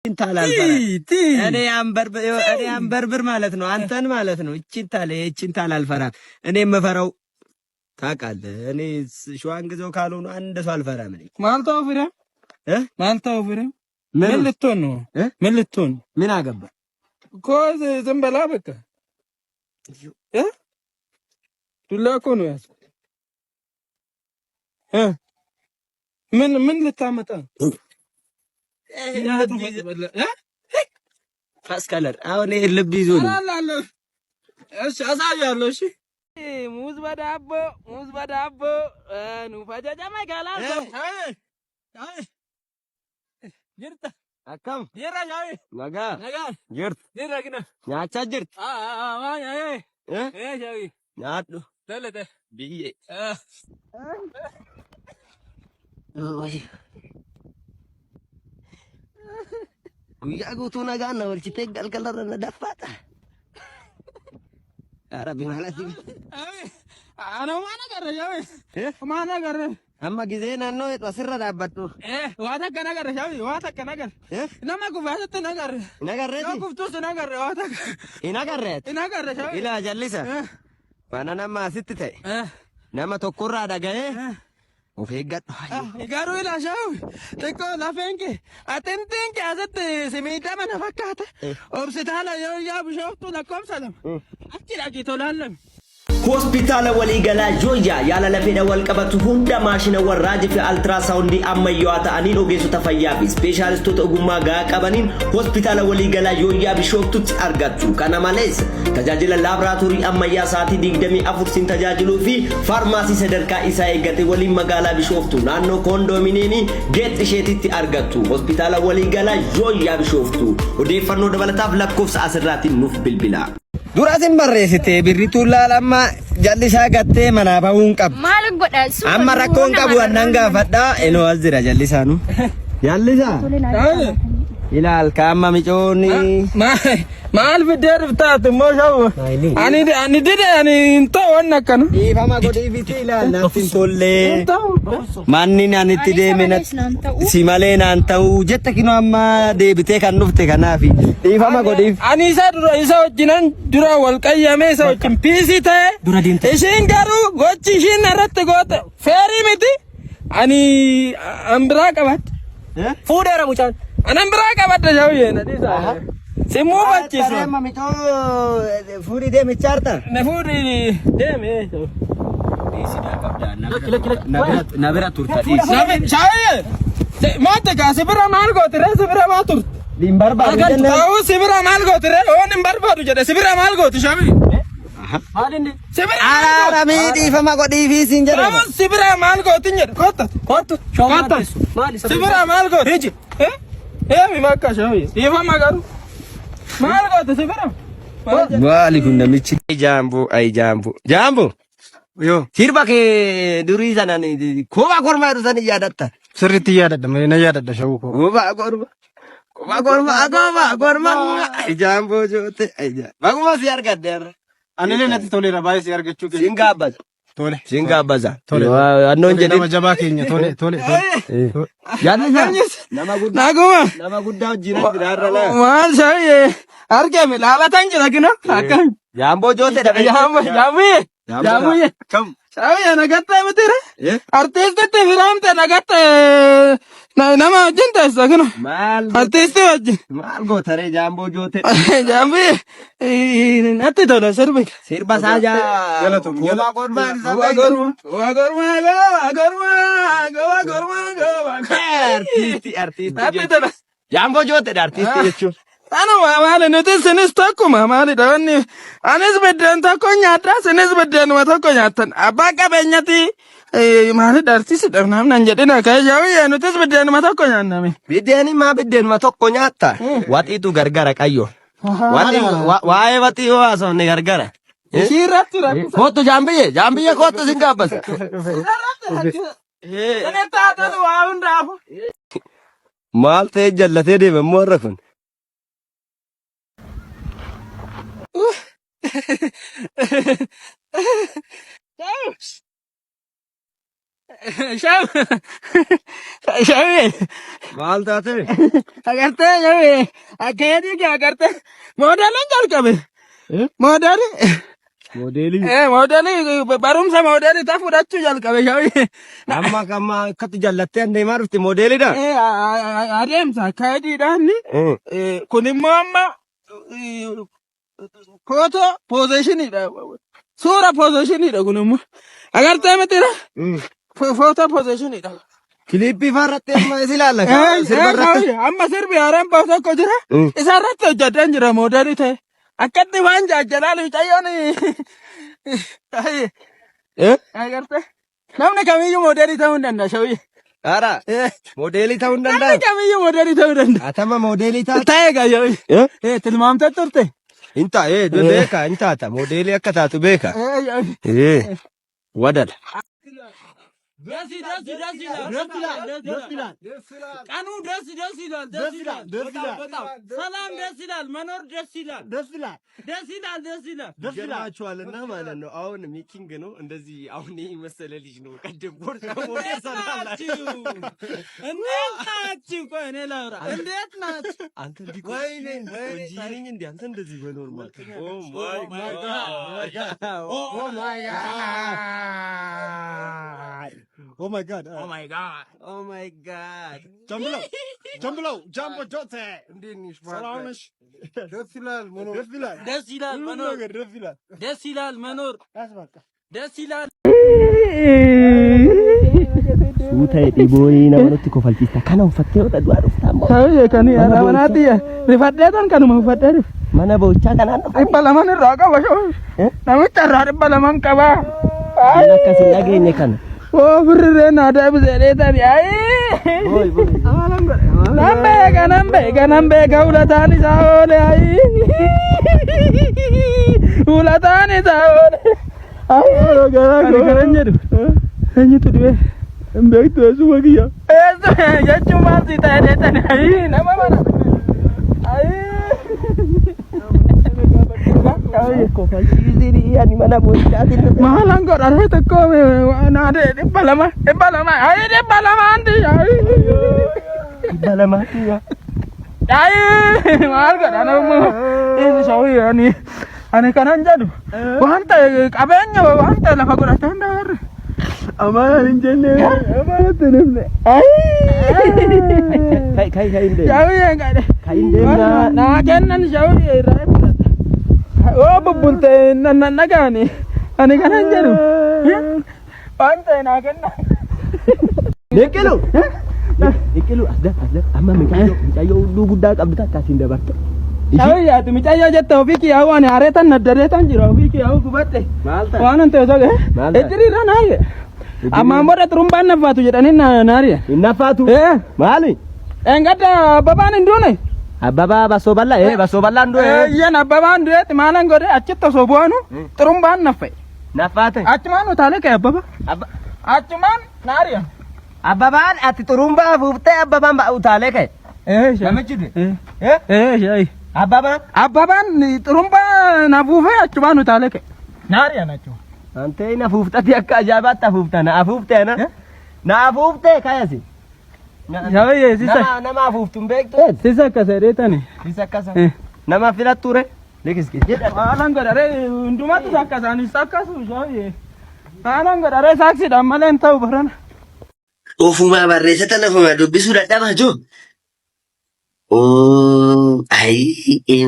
እንታል አልፈራ እኔ አንበርብር ማለት ነው አንተን ማለት ነው እቺን አልፈራ እኔ የምፈራው ታውቃለህ እኔ ሸዋንግዘው ካልሆነ አንድ ሰው አልፈራም እኔ ማልታው ፍሬ ምን ልትሆን ነው ምን አገባ እኮ ዝም በላ በቃ ዱላ እኮ ነው ያዝኩት ምን ልታመጣ ፋስካለር አሁን ይሄ ልብ ይዞ ነው እሺ አሳያለሁ እሺ ሙዝ በዳቦ ኑ ፈጃጃ ማይካላስ ጅርታ አካም የራሻዊ ነጋ ጅርት ጅራግና ያቻ ጅርት ሻዊ ያዱ ተለተ ቢዬ guyyaa guutuu nagaan na walchitee galgalarra na daffaata. Rabbi maalati. Ano maana garre shawi. Maana garre. Amma gizee naannoo asirra dhaabbadhu. Waan akka nagarre shawi waan akka nagarre. Nama kufaasatti nagarre. Nagarreeti. Yoo kuftuus nagarre waan akka. Nagarre shawi. Ilaa jallisa. Waan nama asitti ta'e. Nama tokkorraa dhaga'ee. Ofeeggadhu. Garuu ilaa shawi. Xiqqoo lafeenke. Atintiinke asitti simiidhaa mana fakkaata. Obsitaala yoo yaa bishooftu lakkoofsa lama. Achi dhaqii tolaalame. ሆስፒታል ወሊገላ ጆያ ያለ ለፌደ ወልቀበቱ ሁንዳ ማሽነ ወራጅ ፊ አልትራሳውንድ አመያዋታ አኒን ኦጌሱ ተፈያቢ ስፔሻሊስቱ ተጉማ ጋ ቀበኒን ሆስፒታል ወሊገላ ጆያ ቢሾፍቱት አርጋቹ ከነማሌስ ተጃጅለ ላብራቶሪ አመያ ሳቲ ዲግደሚ አፉርሲን ተጃጅሉ ፊ ፋርማሲ ሰደርካ ኢሳይ ገቴ ወሊ መጋላ ቢሾፍቱ ናኖ ኮንዶሚኒየሚ ጌት ሼቲቲ አርጋቹ ሆስፒታል ወሊገላ ጆያ ቢሾፍቱ ኦዴፈኖ ደበለታፍ ለኮፍስ አስራቲ ኑፍ ቢልቢላ Duraasin barreessite birrituu laalama jallisaa gattee manaa ba'uun qabu. Maal godha? Amma rakkoon qabu annan gaafadhaa enoo as jira jallisaanu. Jallisaa. Ilaal kaama micooni. Maal fiddee dhuftaati immoo shawu. Ani dide ani hin ta'u wanni akkana. Dhiifama godhiifiti ilaal naaf hin tollee. Manni ani itti deeme si malee naan ta'u jetta kinoo amma deebitee kan dhufte kanaafi. Dhiifama godhiif. Ani isa wajjinan dura wal qayyame isa wajjin piisii ta'e. Dura diimte. Ishiin garuu gochi ishiin irratti goote feerii miti. Ani ambiraa qabatte. Fuudheera mucaan. Ani ambiraa qabatte shawiyyee na dhiisaa. Simuu bachiisu. Amma mitoo fuudhii deeme chaarta. Na fuudhii deeme. Na bira turta dhiisi. Shawiyyee. Moote kaa sibira maal gootire sibira maa turte. Limbarbaadu jennaan. Ta'uu sibira maal gootire waan hin barbaadu jedhe sibira maal gooti shawiyyee. Maalinni. Sibira. Araamii dhiifama godhiifii siin jedhama. Ta'uu sibira maal gootin jedhe kottu. Sibira maal gooti. Hiji. Mi makka shawiyyee. Dhiifama garuu. Maal goote sibira. Maali kun namichi. Jaambo. Yoo. Sirba kee durii sanaan kophaa kormaa dhufanii yaadatta. Sirriitti yaadadha na yaadadha shawuu koo. Kophaa kormaa. Jaamboo joote. Baguma si argadde. Anillee natti toleera baay'ee si argachuu keessa. Singaabbaza. Tole. Singaabbaza. Tole. Annoon jedhe. Nama jabaa keenya tole. Nama guddaa wajjin jiraarra laa. Maal shawiyyee argame laalatan jira gina akkam. Jaamboo joote dhabe. Jaamuyye. Kam. Shawiyyee nagatte mitire. Artistitti firamte nagatte nama wajjin teessa gina. Maal. Artisti wajjin. Maal gootaree jaamboo joote. Jaamuyye natti tola sirbi. Sirba saajaa. Galatu. Kophaa kormaa. Artisti. Jaamboo joote artisti jechuun. Ana maali nuti sinis tokkuma maalidha wanni anis biddeen tokko nyaadha sinis biddeenuma tokko nyaattan abbaa qabeenyati maalidha artiistidha namnan jedhina ka'e shawiyyee nutis biddeenuma tokko nyaanname. Biddeenuma tokko nyaatta. Waxiitu gargara qayyo. Waa'ee waxii yoo haasofne gargara. Ishiirratti rakkisa. Kottu jaambiyye kottu sin gaabbasa. Inni taatatu waa hundaafu. Maal ta'e jallatee deeme immoo har'a kun. Shawi. Maalta ta'e? Agartee shawi. Akkeetii kee agartee. Moodeliin jalqabe. Moodeli. Modeelii. Moodeli barumsa moodeli ta'a fudhachuu jalqabe shawi. Amma akkatti jallattee deemaa dhufti modeelidha. Adeemsa akkaatiidhaan. Kun immoo amma footoo poozishinidha. Suura poozishinidha kun immoo. Agartee mitira. Footoo poozishinidha. Kiliippii faarratti amma isi ilaalla. Amma sirbi haaraan bahu tokko jira. Isarratti hojjetan jira moodelii ta'e. Akkatti waan jajjalaalu mucayyoon. Agartee. Namni kamiyyuu moodelii ta'uu hin danda'a shawii. Ara. Modeelii ta'uu hin danda'a. Namni kamiyyuu moodelii ta'uu hin danda'a. Atama modeelii taate. Ta'ee gaa shawii. Tilmaamtee turte. Inta beeka intaata modeelii akka taatu beeka. Wadala. Kanu desilan. Salam desilan. Manor desilan. ገርማችኋልና ማለት ነው። አሁን ሚኪንግ ነው እንደዚህ አሁን ይሄ መሰለ ልጅ ነው ቀደም ቦርሳ ሞዴል ሰራላችሁ። እንዴት ናችሁ? ቆይ እኔ ላውራ። እንዴት ናችሁ? አንተ እንዲህ ወይኔ ወይኔ እንዴ አንተ እንደዚህ በኖርማል ኦ ማይ ጋድ ኦ ማይ ጋድ ኦ ማይ ጋድ ኦ ማይ ጋድ ጀምብለው ጃምቦ ጆቴ እንዴት ነሽ? ሰላም ነሽ? ደስ ይላል መኖር ደስ ይላል መኖር ደስ ይላል። Suuta dhiboonii nama nutti kofalchiista. Kana uffattee yoo du'aa dhuftaa immoo. Ta'ee kan yaada manaatti rifadheetan kanuma uffadhee dhufe. Mana bochaa kanaan dhufa. 200 irraa qaba shoo. Namicha irraa 200 qaba. Kan akkasiin dhageenye kana. Oo firree naa deebisee Nan beeka ulataan isaa oole ulataan isaa oole. Ani kanan jedhu eenyutu dhibe hin beektu eessuma kiyya. Jechuun maal si ta'e deettani nama mana. Kofalchiisanii mana bochaatiin. Maalaan godhate tokko naade 200 anti. 200. Maal godhana immoo shawii ani kanan jedhu wanta qabeenya wanta lafa godhatan dabarre amaan hin jenne amaanatti nimne Kai inde. shawii gade Kai inde naa kennan shawii irraa oo bubbulte nagaani ani kanan jedhu wanta naa kennan Iqilu asda amma mucayyoo hulluu guddaa qabdu akkasiin dabarte. Shawii yaati mucayyoo jette ofii kiyyaa waan haareetan naddareetan jira ofii kiyyaa gubadhe waan hin ta'e soge ejjiriirra naaye ammaan booda xurumbaan naffaatu jedhanii naariya. Hin naffaatu. Maali? Engadda abbabaan hin duune. Abbabaa basoo bal'aa basoo bal'aan du'e. Iyyan abbabaan du'eetti maalan godhe achitti osoo bu'aanu xurumbaan naffe. Naffaate. Achumaan utaalee ka'e abbaba. Achumaan naariya. Abbabaan ati xurumbaa fuuftee abbabaan utaalee ka'e. Namichi du'e. Shayi. Abbabaan xurumbaa na fuufee achumaan utaalee ka'e. Naariya nachu. Antee na fuuftati akka ajaa'ibaatti afuufta na afuuftee na afuuftee kayasi. Shayi sisa. Nama afuuftuun beektu. Sisa akkasa dheetani. Sisa akkasa. Nama filatture. Likiski. Maalan godhare hundumatu akkasaanis akkasu shayi. Maalan godhare saaksiidhaan malee hin ta'u barana. Ofuma barreessata lafuma dubbisuu dadhabaa jiru.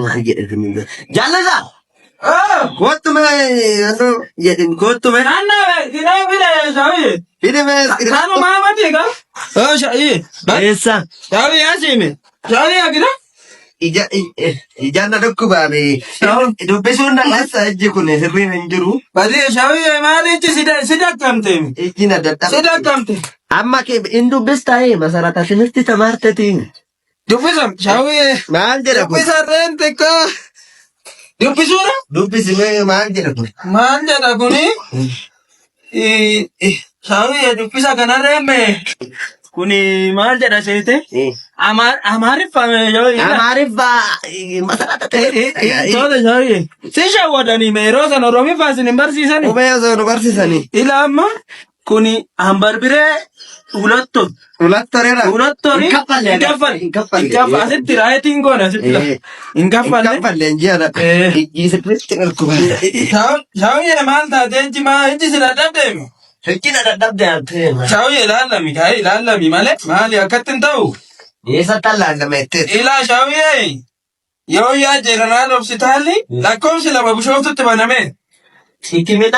Maal jedhama jaalataa. Koottuma jedhin koottuma. Naannoo gidee fide shayi. Hidhame. Kanu maamati ka. Shayi. Eessa. Shayi yaasime. Shayi agida. Ijaan dhukkubaame. Dubbisuun dhaqasa ijji kun sirriin hin jiru. Badii shayi maalichi si dakkamte. Ijji na dadhaba. Si dakkamte. Amma in dubbistaaye masarata timirti tamaartetiin. Dubbisam shayi. Maal jedha kun? Dubbisa reente ka. Dubbisuudha. Dubbisime maal jedha kun? Maal jedha kuni? Shayi dubbisa kana reemme. Kuni maal jedha seete? Amaariffame yoo Amaariffa masarata ta'e. Toota shayi. Si shawwadanii meeroo san Oromiffaa isin hin barsiisani? Umee osoo nu barsiisanii. Ila amma kuni hambarbire ulatto asitti raayitiin goona asitti Inkaffalle injera. Ijjiisirritti alkubaadha. Shaawiyee maal taatee ijji si dadhabdeemi? Sochina dadhabde ante. Shaawiyee ilaalami malee maali akkatti hin ta'u? Eessa tallaallamette? Ilaa shaawiyee yoo yaa jeneraan hospitaalli lakkoofsi 2 Bishooftutti baname. Hikimina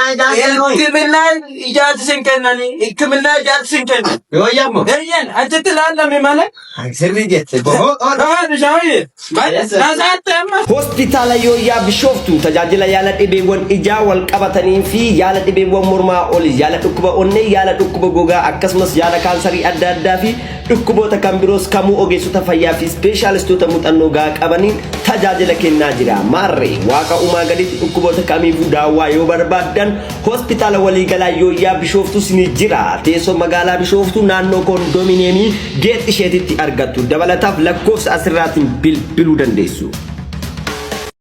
ijaarsi sin kennani. Hikimina ijaarsi sin kennan. yoo yammo. Eeyyan achitti ilaalami malee. Sirrii jette. Bohoo. Shaawiyee naasaatti amma. Hospitaala Yooyaa Bishooftuu tajaajila yaala dhibeewwan ijaa wal qabatanii fi yaala dhibeewwan mormaa oli yaala dhukkuba onnee yaala dhukkuba gogaa akkasumas yaala kaansarii adda addaa fi dhukkuboota kan biroos kamuu ogeessota fayyaa fi ispeeshaalistoota muuxannoo gahaa qabaniin tajaajila kennaa jira. Maarree waaqa uumaa gaditti dhukkuboota kamiifuu daawwaa yoo barbaadan hospitaala waliigalaa Yooyaa Bishooftuu sinii jira. Teessoo magaalaa Bishooftuu naannoo koondomineemii geet isheetitti argattu. Dabalataaf lakkoofsa asirraatiin bilbiluu dandeessu.